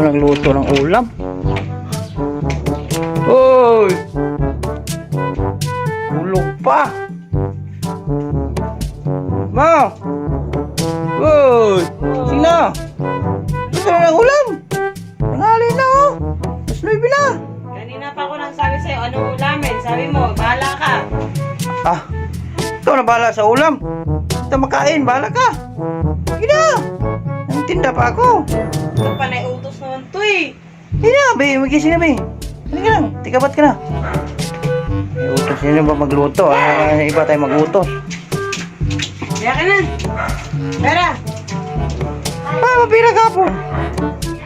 pa nagluto ng ulam. Uy! Ulog pa. Ma! Uy! Sino? Gusto na ng ulam? Tanghali na oh. Mas 9 na. Kanina pa ako nagsabi sa'yo, anong ulamin? Sabi mo, bahala ka. Ah, ikaw na bahala sa ulam. Ito makain, bahala ka. Sige na. Nagtinda pa ako. Ito pa naiutos naman to eh. Sige na, be. Magising na, be. Sige lang, tikabat ka na. May utos nyo ba magluto? Iba tayo magutos. Kaya ka na. Pera. Mapira ka po.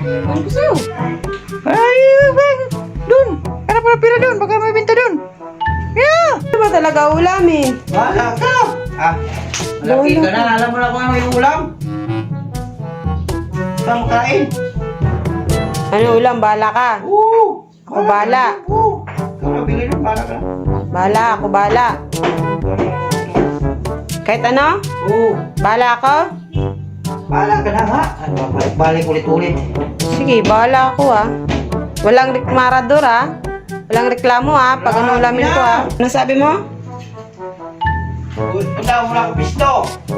Ano gusto? Ay, dun. Kaya pa pira dun, baka may binta dun. Yeah. Ano ba talaga ulamin? Bahala ka. Ah, malaki ka na. Alam mo na kung ano yung ulam. Saan mo kain? Ano ulam? Bahala ka. Oo. Ako bahala. Oo. Ikaw na bili dun, bahala ka. Bahala, ako bahala. Kahit ano? Oo. Bahala ako? Bahala ka na nga. Ano ba, balik ulit-ulit. Sige, bahala ako ah. Walang rekmarador ah. Walang reklamo ah. Pag ano ulamin ko ah. Ano sabi mo? Punta mo na ako pisto.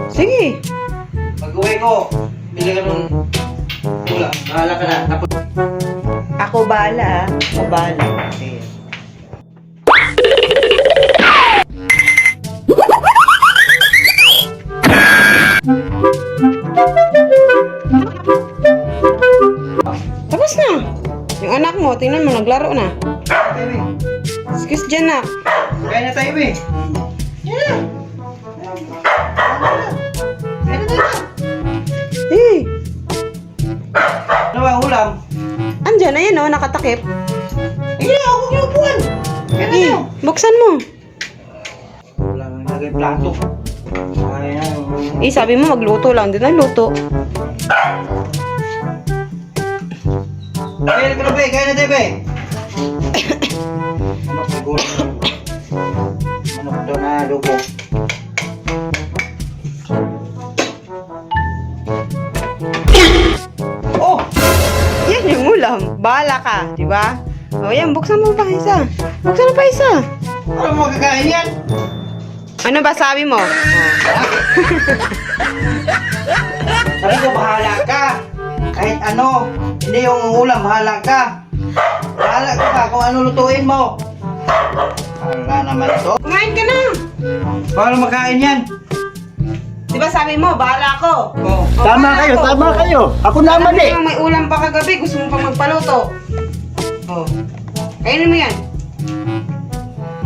Sige. Pag-uwi ko, bili ka nung ulam. Bahala ka na. Tapos... Ako bahala ah. Ako bahala. Sige. Tapos na. Yung anak mo, tingnan mo, naglaro na. Excuse dyan na. Kaya na tayo, be. Yeah. Kaya na tayo. Eh, Ano ba ang ulam? andyan na yun oh, nakatakip. Hindi, ako yung upuan. Kaya na Eh, tayo. buksan mo. Wala nang lagay plato. Kaya na. Eh, sabi mo magluto lang. Di na luto. Kaya na, be. Kaya na tayo, be. Manok siguro. Manok doon na lupo. Oh! Yan yung ulam. Bahala ka, di ba? O yan, buksan mo pa isa. Buksan mo pa isa. Ano mo kakain yan? Ano ba sabi mo? Sabi ko, bahala ka. Kahit ano, hindi yung ulam, bahala ka. Bahala ka pa kung ano lutuin mo. Bahala naman ito. Kumain ka na. Paano makain yan? Di ba sabi mo, bahala ako. Oh. O, Tama bahala kayo, ako. tama kayo. Ako naman Alam mo eh. yung may ulam pa kagabi, gusto mo pa magpaluto. Oh. Kainin mo yan.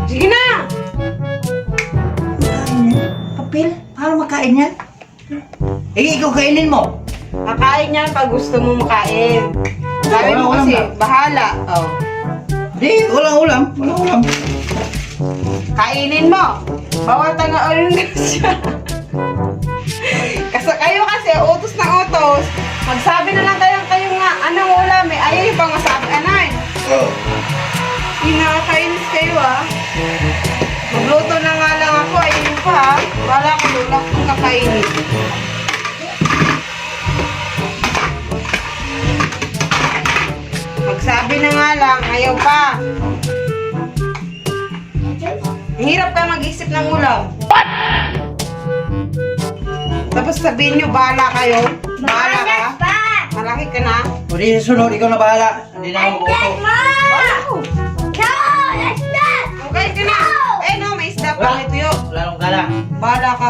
Sige na. Kapil? Paano makain yan? Eh, ikaw kainin mo. Kakain yan pag gusto mo makain. Sabi Walang mo ulam kasi, ba? bahala. Oh. Hindi, walang ulam. Walang ulam. Kainin mo. Bawal taga-ulam na siya. Kasi kayo kasi, utos na utos. Magsabi na lang kayo nga, anong ulam eh. Ayaw yung pang masabi, anay. Oh. Hinakainis kayo ah. Magluto na nga lang ako, ayun pa ha. Wala ko lulak kung kakainin. Magsabi na nga lang, ayaw pa. Ang hirap ka mag-isip ng ulam. What? Tapos sabihin nyo, bahala kayo. Bahala ka. Malaki ka na. O di susunod, ikaw na bahala. Hindi na ako uto. Wow! Okay ka na. Eh no, may isda pa. May tuyo. Wala nang gala. Bahala ka.